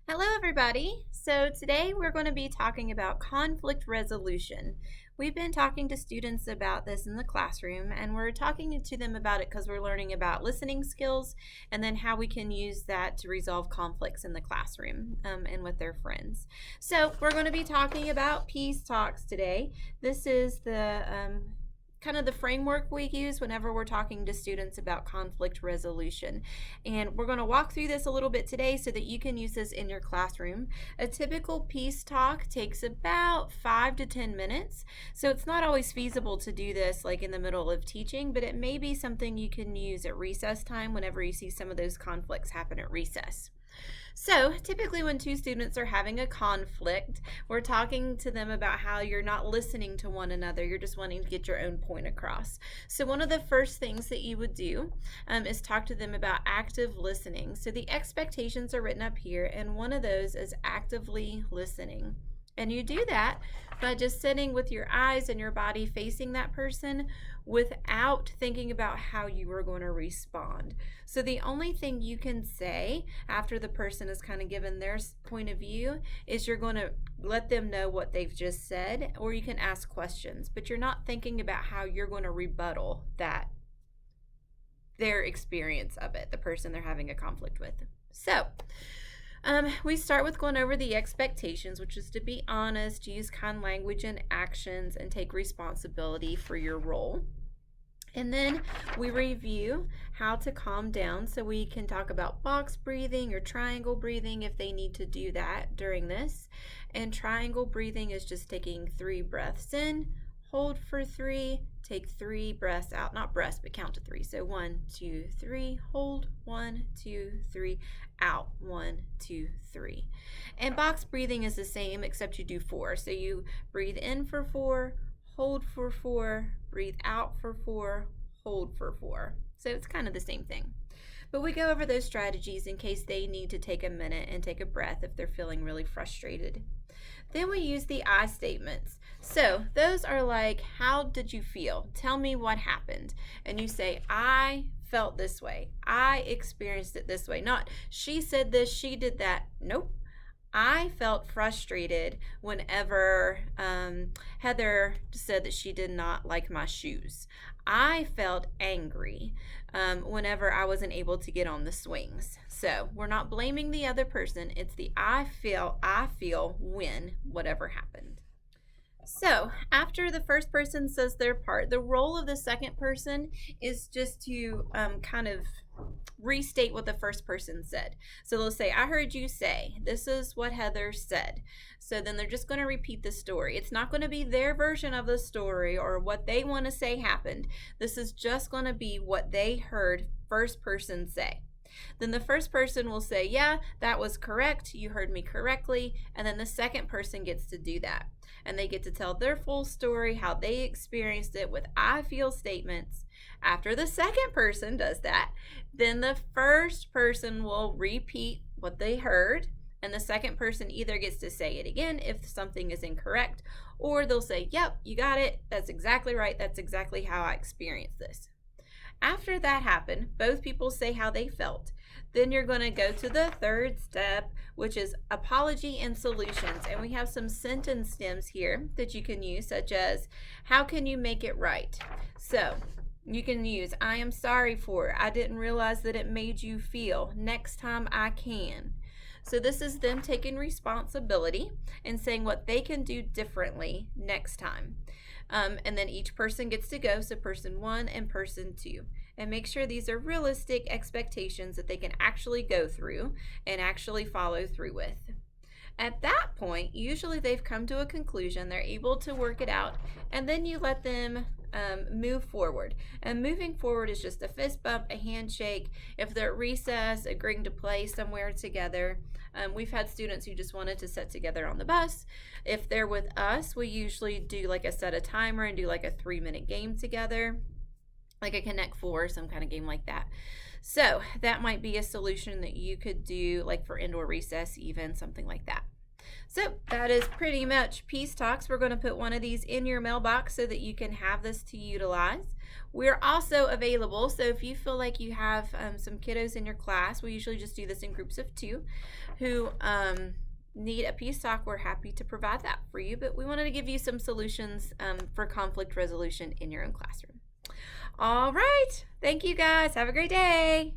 Hello, everybody. So today we're going to be talking about conflict resolution. We've been talking to students about this in the classroom, and we're talking to them about it because we're learning about listening skills and then how we can use that to resolve conflicts in the classroom and with their friends. So we're going to be talking about peace talks today. This is the kind of the framework we use whenever we're talking to students about conflict resolution. And we're going to walk through this a little bit today so that you can use this in your classroom. A typical peace talk takes about 5 to 10 minutes. So it's not always feasible to do this like in the middle of teaching, but it may be something you can use at recess time whenever you see some of those conflicts happen at recess. So typically when two students are having a conflict, we're talking to them about how you're not listening to one another. You're just wanting to get your own point across. So one of the first things that you would do is talk to them about active listening. So the expectations are written up here, and one of those is actively listening. And you do that by just sitting with your eyes and your body facing that person without thinking about how you are going to respond. So the only thing you can say after the person has kind of given their point of view is you're going to let them know what they've just said, or you can ask questions, but you're not thinking about how you're going to rebuttal that their experience of it, the person they're having a conflict with. So we start with going over the expectations, which is to be honest, use kind language and actions, and take responsibility for your role. And then we review how to calm down, so we can talk about box breathing or triangle breathing if they need to do that during this. And triangle breathing is just taking 3 breaths in, hold for 3, take 3 breaths out, not breaths, but count to 3. So 1, 2, 3, hold, 1, 2, 3, out, 1, 2, 3. And box breathing is the same, except you do 4. So you breathe in for 4, hold for 4, breathe out for 4, hold for 4. So it's kind of the same thing. But we go over those strategies in case they need to take a minute and take a breath if they're feeling really frustrated. Then we use the I statements. So those are like, how did you feel? Tell me what happened. And you say, I felt this way. I experienced it this way. Not, she said this, she did that. Nope. I felt frustrated whenever Heather said that she did not like my shoes. I felt angry whenever I wasn't able to get on the swings. So we're not blaming the other person. It's the I feel when whatever happened. So after the first person says their part, the role of the second person is just to kind of restate what the first person said. So they'll say, I heard you say, this is what Heather said. So then they're just going to repeat the story. It's not going to be their version of the story or what they want to say happened. This is just going to be what they heard first person say. Then the first person will say, yeah, that was correct. You heard me correctly. And then the second person gets to do that. And they get to tell their full story, how they experienced it with I feel statements. After the second person does that, then the first person will repeat what they heard. And the second person either gets to say it again if something is incorrect, or they'll say, yep, you got it. That's exactly right. That's exactly how I experienced this. After that happened, both people say how they felt. Then you're going to go to the third step, which is apology and solutions. And we have some sentence stems here that you can use, such as, how can you make it right? So you can use, I am sorry for it. I didn't realize that it made you feel. Next time I can. So this is them taking responsibility and saying what they can do differently next time. And then each person gets to go, so person 1 and person 2. And make sure these are realistic expectations that they can actually go through and actually follow through with. At that point, usually they've come to a conclusion, they're able to work it out, and then you let them move forward. And moving forward is just a fist bump, a handshake. If they're at recess, agreeing to play somewhere together. We've had students who just wanted to sit together on the bus. If they're with us, we usually do like set a timer and do like a 3-minute game together, like a Connect 4, some kind of game like that. So that might be a solution that you could do like for indoor recess, even something like that. So that is pretty much Peace Talks. We're going to put one of these in your mailbox so that you can have this to utilize. We're also available, so if you feel like you have some kiddos in your class, we usually just do this in groups of 2 who need a Peace Talk, we're happy to provide that for you, but we wanted to give you some solutions for conflict resolution in your own classroom. All right. Thank you guys. Have a great day.